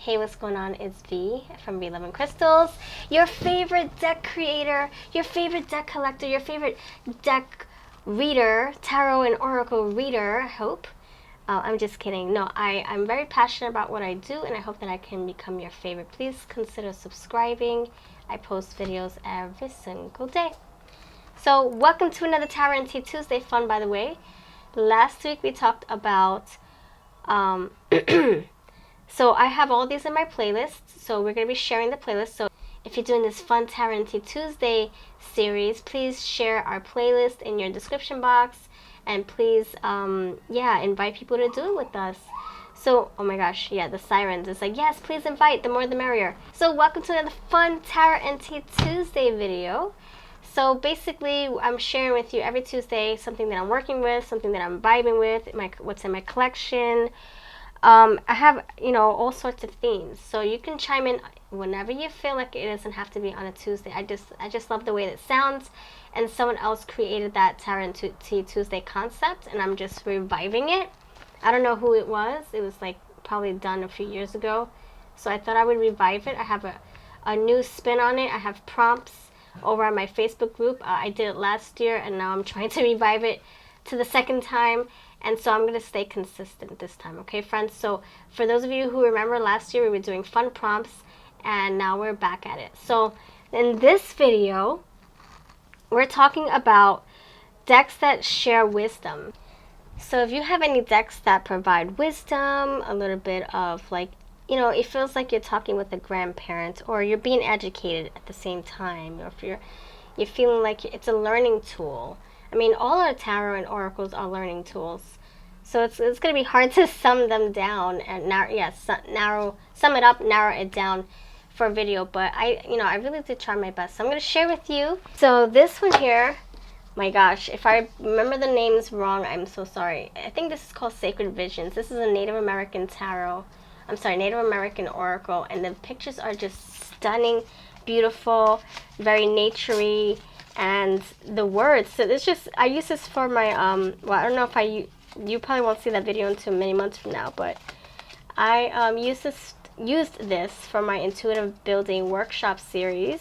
Hey, what's going on? It's V from V Love and Crystals, your favorite deck creator, your favorite deck collector, your favorite deck reader, tarot and oracle reader, I hope. I'm just kidding. No, I'm very passionate about what I do, and I hope that I can become your favorite. Please consider subscribing. I post videos every single day. So welcome to another Tarot and Tea Tuesday fun, by the way. Last week we talked about so I have all these in my playlist, so we're going to be sharing the playlist. So if you're doing this fun Tarot and Tea Tuesday series, please share our playlist in your description box, and please invite people to do it with us. So, oh my gosh, yeah, the sirens. It's like, yes, please invite, the more the merrier. So welcome to another fun Tarot and Tea Tuesday video. So basically, I'm sharing with you every Tuesday something that I'm working with, something that I'm vibing with, what's in my collection. I have, all sorts of themes. So you can chime in whenever you feel like. It doesn't have to be on a Tuesday. I just love the way that it sounds. And someone else created that Tarot and Tea Tuesday concept, and I'm just reviving it. I don't know who it was. It was like probably done a few years ago. So I thought I would revive it. I have a new spin on it. I have prompts over on my Facebook group. I did it last year, and now I'm trying to revive it to the second time. And so I'm going to stay consistent this time, okay, friends? So for those of you who remember last year, we were doing fun prompts, and now we're back at it. So in this video, we're talking about decks that share wisdom. So if you have any decks that provide wisdom, a little bit of like, it feels like you're talking with a grandparent, or you're being educated at the same time, or if you're feeling like it's a learning tool. I mean, all our tarot and oracles are learning tools. So it's going to be hard to sum them down and sum it up, narrow it down for a video. But I really did try my best. So I'm going to share with you. So this one here, my gosh, if I remember the names wrong, I'm so sorry. I think this is called Sacred Visions. This is a Native American tarot. I'm sorry, Native American oracle. And the pictures are just stunning, beautiful, very naturey. And the words, so this just, I use this for my, well, I don't know if you probably won't see that video until many months from now, but I used this for my intuitive building workshop series.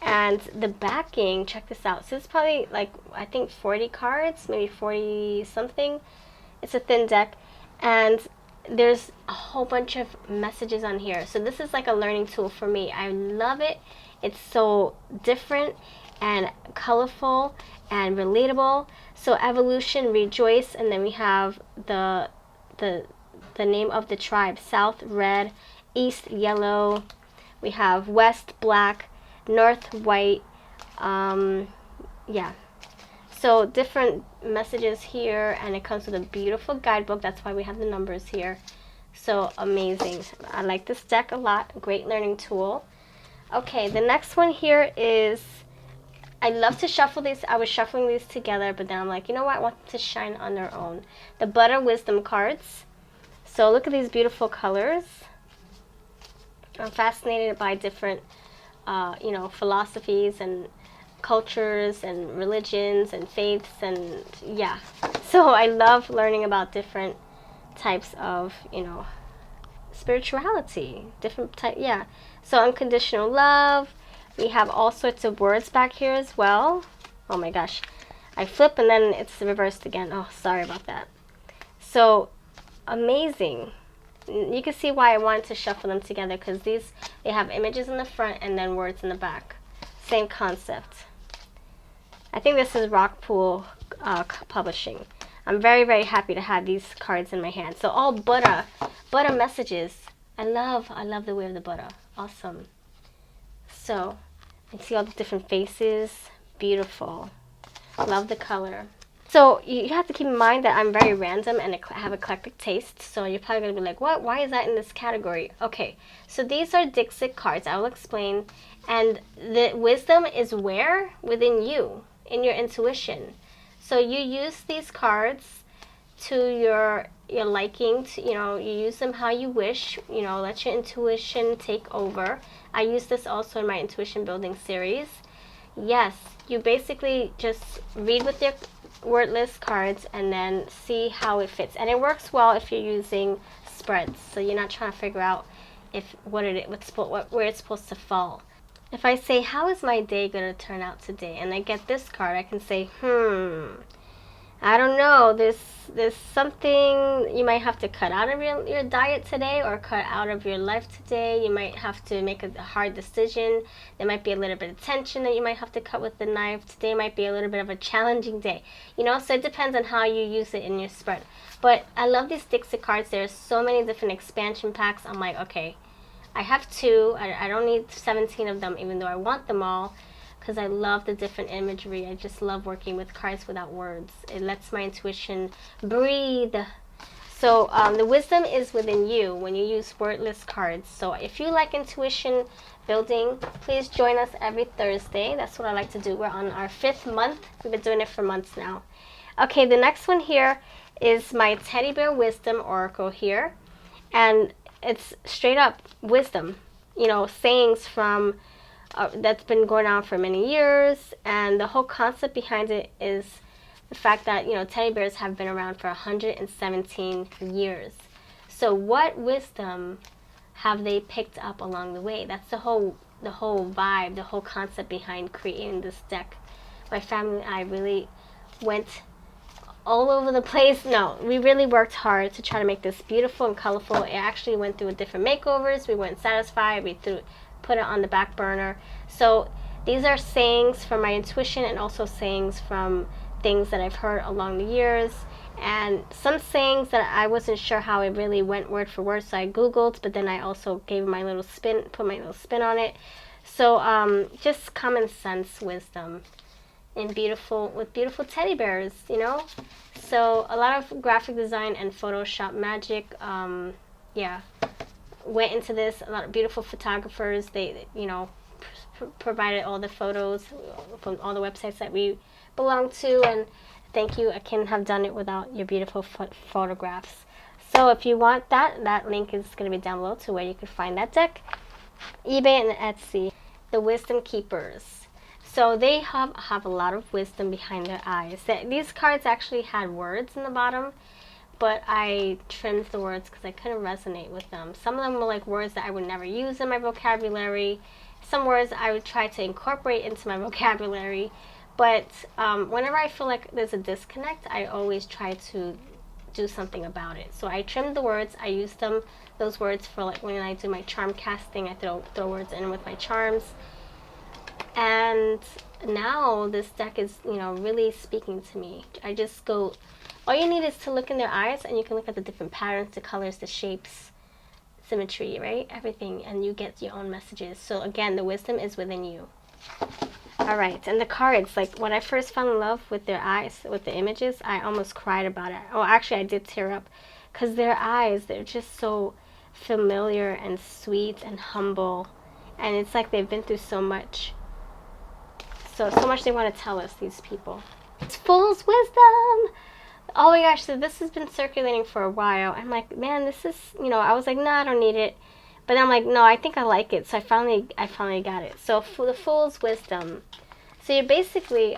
And the backing, check this out. So it's probably like, I think 40 cards, maybe 40 something. It's a thin deck, and there's a whole bunch of messages on here. So this is like a learning tool for me. I love it. It's so different and colorful and relatable. So evolution, rejoice, and then we have the name of the tribe: South, red; East, yellow. We have West, black; North, white. So different messages here, and it comes with a beautiful guidebook. That's why we have the numbers here. So amazing. I like this deck a lot. Great learning tool. Okay, the next one here is, I love to shuffle these. I was shuffling these together, but then I'm like, you know what? I want them to shine on their own. The Buddha Wisdom cards. So look at these beautiful colors. I'm fascinated by different, philosophies and cultures and religions and faiths, and yeah. So I love learning about different types of, spirituality, different type, yeah. So unconditional love. We have all sorts of words back here as well. Oh my gosh, I flip and then it's reversed again. Oh, sorry about that. So amazing. You can see why I wanted to shuffle them together, because they have images in the front and then words in the back. Same concept. I think this is Rockpool Publishing. I'm very, very happy to have these cards in my hand. So all Buddha messages. I love the way of the Buddha. Awesome. So you see all the different faces. Beautiful. Love the color. So you have to keep in mind that I'm very random and I have eclectic taste. So you're probably going to be like, what? Why is that in this category? Okay, so these are Dixit cards. I will explain. And the wisdom is where? Within you, in your intuition. So you use these cards to your liking. You use them how you wish. Let your intuition take over. I use this also in my intuition building series. Yes, you basically just read with your wordless cards and then see how it fits. And it works well if you're using spreads, so you're not trying to figure out where it's supposed to fall. If I say, how is my day going to turn out today, and I get this card, I can say, I don't know, there's something you might have to cut out of your diet today, or cut out of your life today. You might have to make a hard decision. There might be a little bit of tension that you might have to cut with the knife. Today might be a little bit of a challenging day, you know, so it depends on how you use it in your spread. But I love these Dixie cards. There's so many different expansion packs. I'm like, okay, I have 2. I don't need 17 of them, even though I want them all, because I love the different imagery. I just love working with cards without words. It lets my intuition breathe. So the wisdom is within you when you use wordless cards. So if you like intuition building, please join us every Thursday. That's what I like to do. We're on our 5th month. We've been doing it for months now. Okay, the next one here is my Teddy Bear Wisdom Oracle here. And it's straight up wisdom, you know, sayings from that's been going on for many years. And the whole concept behind it is the fact that, you know, teddy bears have been around for 117 years. So what wisdom have they picked up along the way? That's the whole vibe, the whole concept behind creating this deck. My family and I really went all over the place. No, we really worked hard to try to make this beautiful and colorful. It actually went through different makeovers. We weren't satisfied. We put it on the back burner. So these are sayings from my intuition, and also sayings from things that I've heard along the years, and some sayings that I wasn't sure how it really went word for word, so I googled, but then I also gave my little spin, put my little spin on it. So just common sense wisdom and beautiful teddy bears, you know. So a lot of graphic design and Photoshop magic, went into this. A lot of beautiful photographers, they, you know, provided all the photos from all the websites that we belong to, and thank you. I couldn't have done it without your beautiful photographs. So if you want that link is going to be down below to where you can find that deck. eBay and Etsy, the Wisdom Keepers. So they have a lot of wisdom behind their eyes. These cards actually had words in the bottom, but I trimmed the words because I couldn't resonate with them. Some of them were like words that I would never use in my vocabulary. Some words I would try to incorporate into my vocabulary. But whenever I feel like there's a disconnect, I always try to do something about it. So I trimmed the words. I used those words for like when I do my charm casting. I throw words in with my charms. And now this deck is, you know, really speaking to me. I just go, all you need is to look in their eyes, and you can look at the different patterns, the colors, the shapes, symmetry, right? Everything, and you get your own messages. So again, the wisdom is within you. All right, and the cards, like when I first fell in love with their eyes, with the images, I almost cried about it. Oh, actually I did tear up, because their eyes, they're just so familiar and sweet and humble, and it's like they've been through so much. So much they want to tell us, these people. It's Fool's Wisdom! Oh my gosh, so this has been circulating for a while. I'm like, man, this is, you know, I was like, nah, I don't need it. But I'm like, no, I think I like it. So I finally got it. So for the Fool's Wisdom. So you're basically,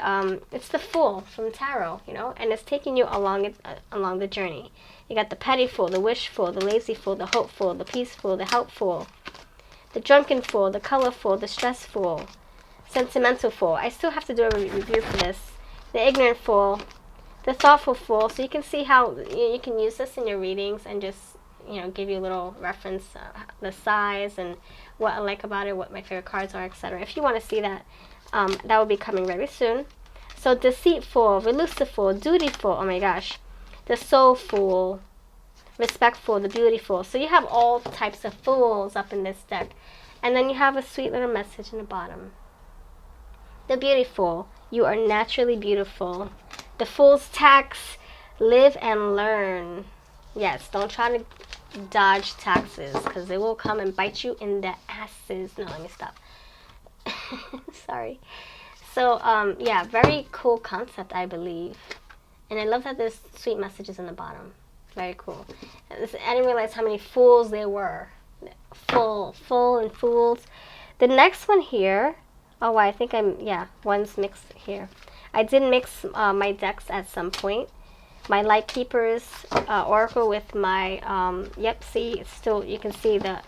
it's the Fool from Tarot, you know, and it's taking you along the journey. You got the Petty Fool, the Wish Fool, the Lazy Fool, the Hopeful, the Peaceful, the Helpful, the Drunken Fool, the Colorful, the Stress Fool, Sentimental Fool. I still have to do a review for this. The Ignorant Fool, the Thoughtful Fool. So you can see how you can use this in your readings and just, you know, give you a little reference, the size and what I like about it, what my favorite cards are, etc. If you want to see that, that will be coming very soon. So Deceitful, Elusiful, Dutiful, oh my gosh, the Soulful, Respectful, the Beautiful. So you have all types of fools up in this deck. And then you have a sweet little message in the bottom. The Beautiful, you are naturally beautiful. The Fool's Tax, live and learn. Yes, don't try to dodge taxes, because they will come and bite you in the asses. No, let me stop. Sorry. So, yeah, very cool concept, I believe. And I love that there's sweet messages in the bottom. Very cool. I didn't realize how many fools there were. Full and fools. The next one here, oh, I think one's mixed here. I did mix my decks at some point. my Light Keepers oracle with my yep, see, it's still, you can see the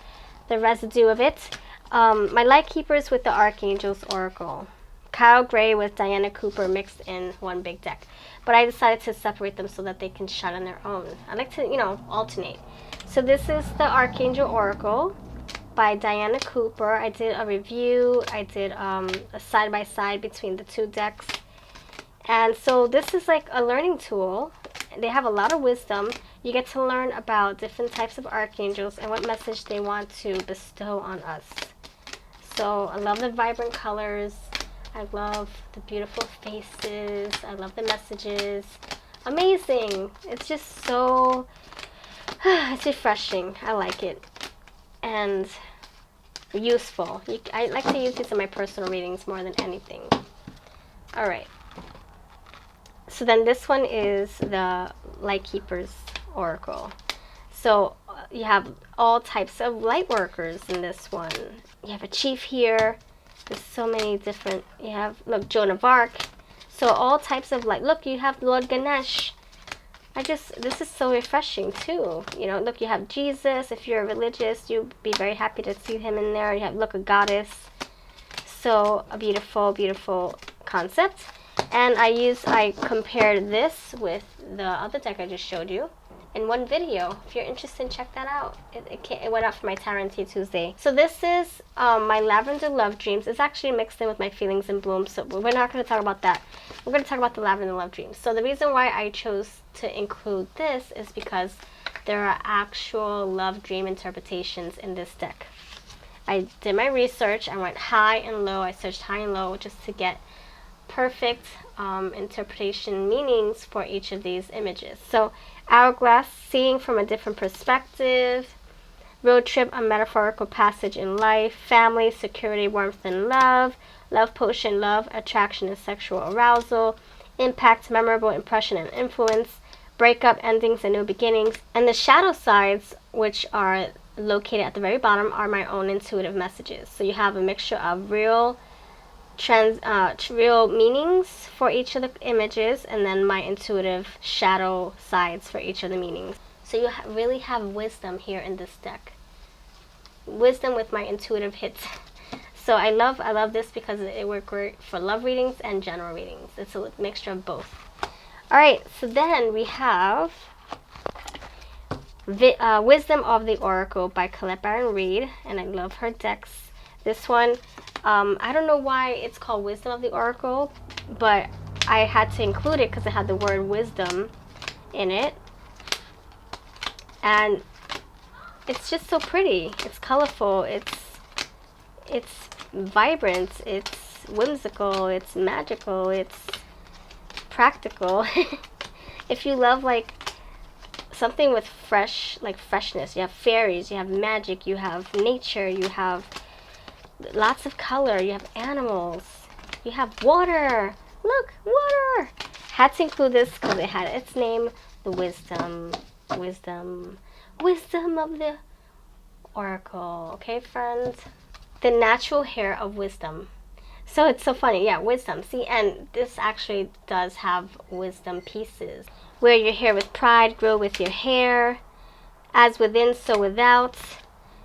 residue of it. My Light Keepers with the Archangels oracle. Kyle Gray with Diana Cooper mixed in one big deck. But I decided to separate them so that they can shine on their own. I like to, you know, alternate. So this is the Archangel Oracle by Diana Cooper. I did a review. I did a side-by-side between the two decks. And so this is like a learning tool. They have a lot of wisdom. You get to learn about different types of archangels and what message they want to bestow on us. So I love the vibrant colors. I love the beautiful faces. I love the messages. Amazing. It's just so, it's refreshing. I like it. And useful. I like to use these in my personal readings more than anything. Alright. So then this one is the Light Keepers Oracle. So you have all types of light workers in this one. You have a chief here. There's so many different, you have, look, Joan of Arc. So all types of light. Look, you have Lord Ganesh. This is so refreshing too. You know, look, you have Jesus. If you're religious, you'd be very happy to see him in there. You have, look, a goddess. So a beautiful, beautiful concept. And I compared this with the other deck I just showed you in one video. If you're interested, check that out. It went out for my Tarot Tuesday. So this is my Lavender Love Dreams. It's actually mixed in with my Feelings in Bloom, so we're not going to talk about that. We're going to talk about the Lavender Love Dreams. So the reason why I chose to include this is because there are actual love dream interpretations in this deck. I did my research. I went high and low. I searched high and low just to get perfect interpretation meanings for each of these images. So Hourglass, seeing from a different perspective. Road trip, a metaphorical passage in life. Family, security, warmth, and love. Love potion, love, attraction, and sexual arousal. Impact, memorable impression and influence. Breakup, endings, and new beginnings. And the shadow sides, which are located at the very bottom, are my own intuitive messages. So you have a mixture of real meanings for each of the images, and then my intuitive shadow sides for each of the meanings. So you really have wisdom here in this deck. Wisdom with my intuitive hits. So I love this because it works great for love readings and general readings. It's a mixture of both. Alright, so then we have Wisdom of the Oracle by Colette Baron Reid, and I love her decks. This one, I don't know why it's called Wisdom of the Oracle, but I had to include it because it had the word wisdom in it. And it's just so pretty. It's colorful. It's vibrant. It's whimsical. It's magical. It's practical. If you love like something with freshness, you have fairies, you have magic, you have nature, you have lots of color, you have animals, you have water. Look, water. Had to include this because it had its name, the wisdom of the Oracle. Okay, friends? The natural hair of wisdom. So it's so funny. Yeah, wisdom. See, and this actually does have wisdom pieces. Wear your hair with pride, grow with your hair. As within, so without.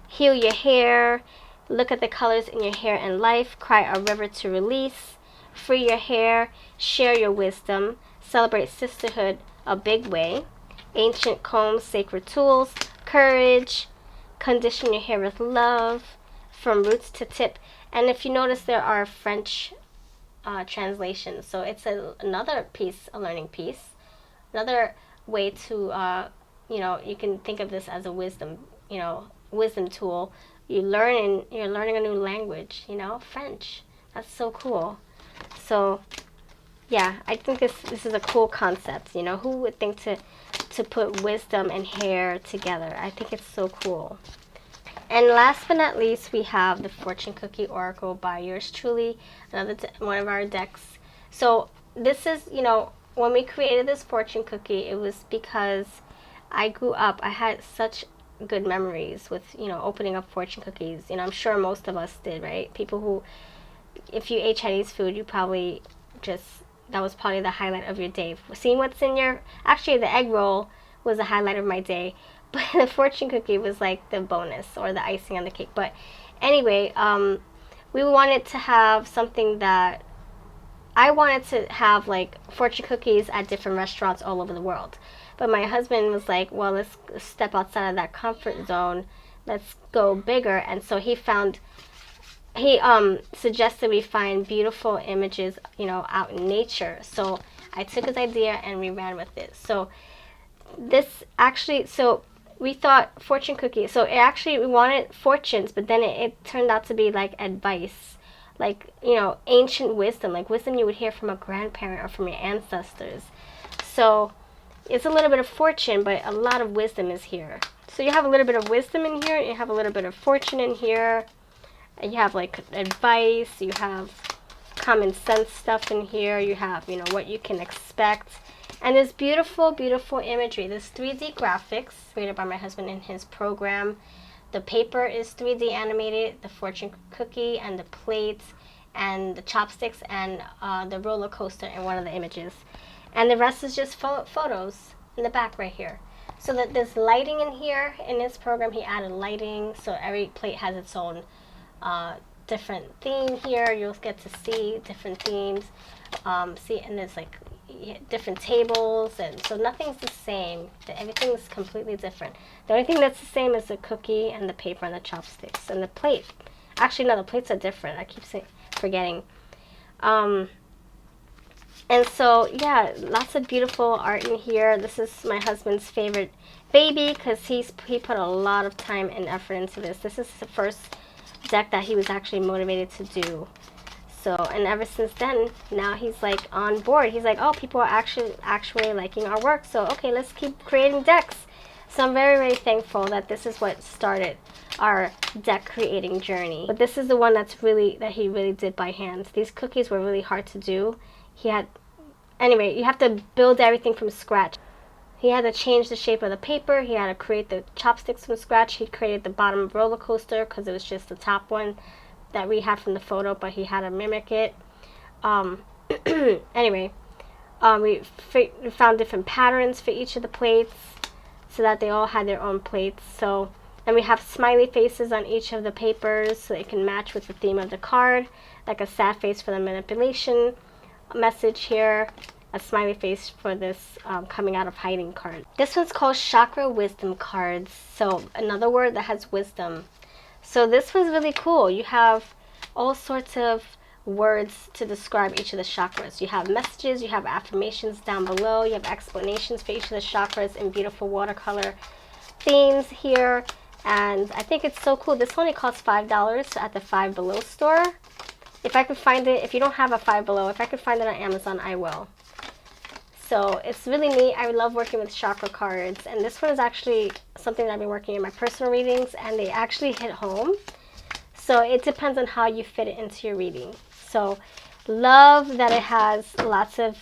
Heal your hair. Look at the colors in your hair and life. Cry a river to release. Free your hair. Share your wisdom. Celebrate sisterhood a big way. Ancient combs, sacred tools. Courage. Condition your hair with love. From roots to tip. And if you notice, there are French translations. So it's another piece, a learning piece. Another way to, you can think of this as a wisdom tool. You're learning a new language, French. That's so cool. So, yeah, I think this is a cool concept. Who would think to put wisdom and hair together? I think it's so cool. And last but not least, we have the Fortune Cookie Oracle by yours truly, one of our decks. So this is, when we created this fortune cookie, it was because I grew up, I had such good memories with, opening up fortune cookies. I'm sure most of us did, right? People who, if you ate Chinese food, you probably just that was probably the highlight of your day. Seeing what's in your, actually the egg roll was the highlight of my day, but the fortune cookie was like the bonus or the icing on the cake. But anyway, we wanted to have something that, I wanted to have like fortune cookies at different restaurants all over the world. But my husband was like, well, let's step outside of that comfort zone. Let's go bigger. And so he suggested we find beautiful images, you know, out in nature. So I took his idea and we ran with it. So this actually, so we thought fortune cookie. So it actually, we wanted fortunes, but then it turned out to be like advice. Like, you know, ancient wisdom, like wisdom you would hear from a grandparent or from your ancestors. So it's a little bit of fortune, but a lot of wisdom is here. So you have a little bit of wisdom in here, you have a little bit of fortune in here, and you have like advice, you have common sense stuff in here, you have, you know, what you can expect. And there's beautiful, beautiful imagery. There's 3D graphics created by my husband in his program. The paper is 3D animated, the fortune cookie and the plates and the chopsticks and the roller coaster in one of the images. And the rest is just photos in the back right here. So that there's lighting in here. In this program he added lighting, so every plate has its own different theme here. You'll get to see different themes. See, and there's like different tables, and so nothing's the same. Everything's completely different. The only thing that's the same is the cookie and the paper and the chopsticks and the plate. Actually, no, the plates are different. I keep forgetting. And so, yeah, lots of beautiful art in here. This is my husband's favorite baby because he put a lot of time and effort into this. This is the first deck that he was actually motivated to do. So, and ever since then, now he's like on board. He's like, oh, people are actually liking our work. So, okay, let's keep creating decks. So I'm very, very thankful that this is what started our deck creating journey. But this is the one that he really did by hand. These cookies were really hard to do. Anyway, you have to build everything from scratch. He had to change the shape of the paper. He had to create the chopsticks from scratch. He created the bottom roller coaster because it was just the top one that we had from the photo, but he had to mimic it. Anyway, we found different patterns for each of the plates so that they all had their own plates. So, and we have smiley faces on each of the papers so it can match with the theme of the card, like a sad face for the manipulation message here, a smiley face for this coming out of hiding card. This one's called chakra wisdom cards, so another word that has wisdom. So this was really cool. You have all sorts of words to describe each of the chakras. You have messages, you have affirmations down below, you have explanations for each of the chakras in beautiful watercolor themes here. And I think it's so cool. This only costs $5 at the Five Below store. If I could find it, if you don't have a Five Below, if I could find it on Amazon, I will. So it's really neat. I love working with chakra cards, and this one is actually something that I've been working in my personal readings, and they actually hit home. So it depends on how you fit it into your reading. So love that it has lots of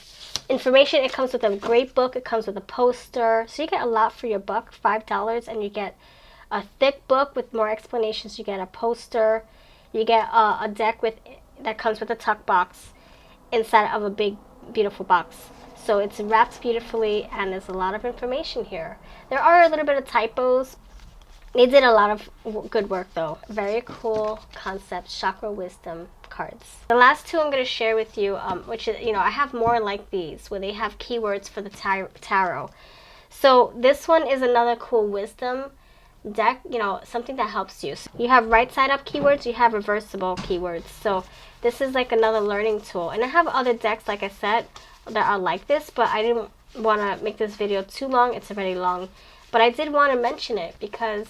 information. It comes with a great book. It comes with a poster. So you get a lot for your buck, $5, and you get a thick book with more explanations. You get a poster. You get a deck that comes with a tuck box inside of a big, beautiful box. So it's wrapped beautifully, and there's a lot of information here. There are a little bit of typos. They did a lot of good work, though. Very cool concept, chakra wisdom cards. The last two I'm going to share with you, which is, I have more like these, where they have keywords for the tarot. So this one is another cool wisdom deck, something that helps you. So you have right side up keywords, you have reversible keywords. So this is like another learning tool. And I have other decks, like I said, that are like this, but I didn't want to make this video too long. It's already long, but I did want to mention it because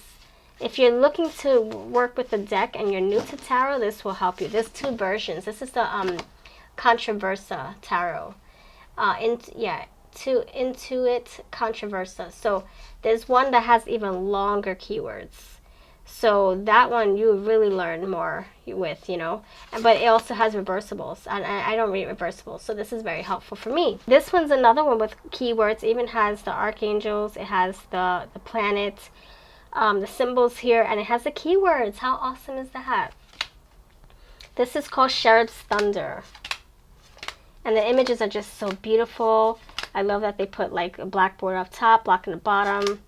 if you're looking to work with the deck and you're new to tarot, this will help you. There's two versions. This is the Controversa tarot. Intuit Controversa. So there's one that has even longer keywords. So that one you really learn more with, but it also has reversibles, and I don't read reversibles, so this is very helpful for me. This one's another one with keywords. It even has the archangels, it has the planets, the symbols here, and it has the keywords. How awesome is that? This is called Sheriff's Thunder. And the images are just so beautiful. I love that they put like a black border up top, black in the bottom.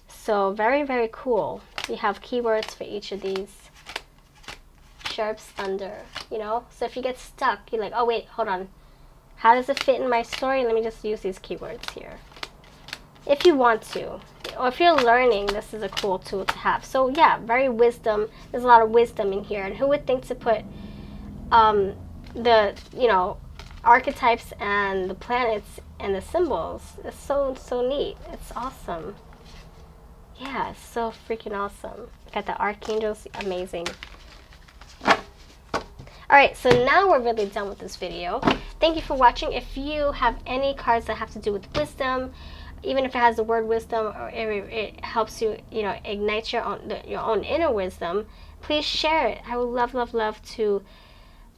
So very, very cool. You have keywords for each of these sharps under, you know. So if you get stuck, you're like, oh wait, hold on. How does it fit in my story? Let me just use these keywords here. If you want to, or if you're learning, this is a cool tool to have. So yeah, very wisdom. There's a lot of wisdom in here. And who would think to put the, you know, archetypes and the planets and the symbols? It's so neat. It's awesome. Yeah, it's so freaking awesome. Got the archangels, amazing. Alright, so now we're really done with this video. Thank you for watching. If you have any cards that have to do with wisdom, even if it has the word wisdom, or it helps you, you know, ignite your own inner wisdom, please share it. I would love to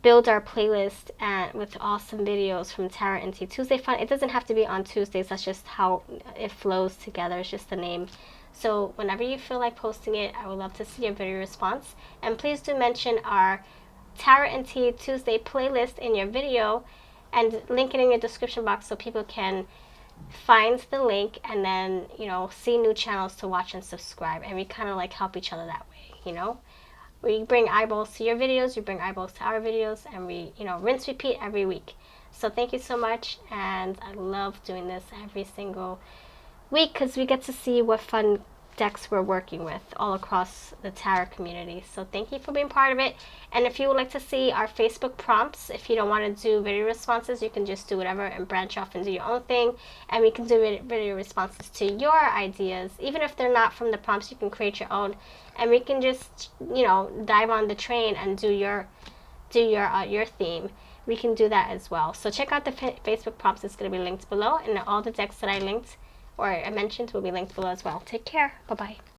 build our playlist and with awesome videos from Tarot and Tea Tuesday Fun. It doesn't have to be on Tuesdays. That's just how it flows together. It's just the name. So whenever you feel like posting it, I would love to see your video response. And please do mention our Tarot and Tea Tuesday playlist in your video and link it in your description box so people can find the link and then, you know, see new channels to watch and subscribe. And we kind of like help each other that way, you know. We bring eyeballs to your videos, you bring eyeballs to our videos, and we, you know, rinse, repeat every week. So thank you so much, and I love doing this every single week because we get to see what fun decks we're working with all across the tarot community. So thank you for being part of it. And if you would like to see our Facebook prompts, if you don't want to do video responses, you can just do whatever and branch off and do your own thing, and we can do video responses to your ideas. Even if they're not from the prompts, you can create your own, and we can just, you know, dive on the train and do your theme. We can do that as well. So check out the Facebook prompts. It's going to be linked below, and all the decks that I linked or I mentioned will be linked below as well. Take care. Bye-bye.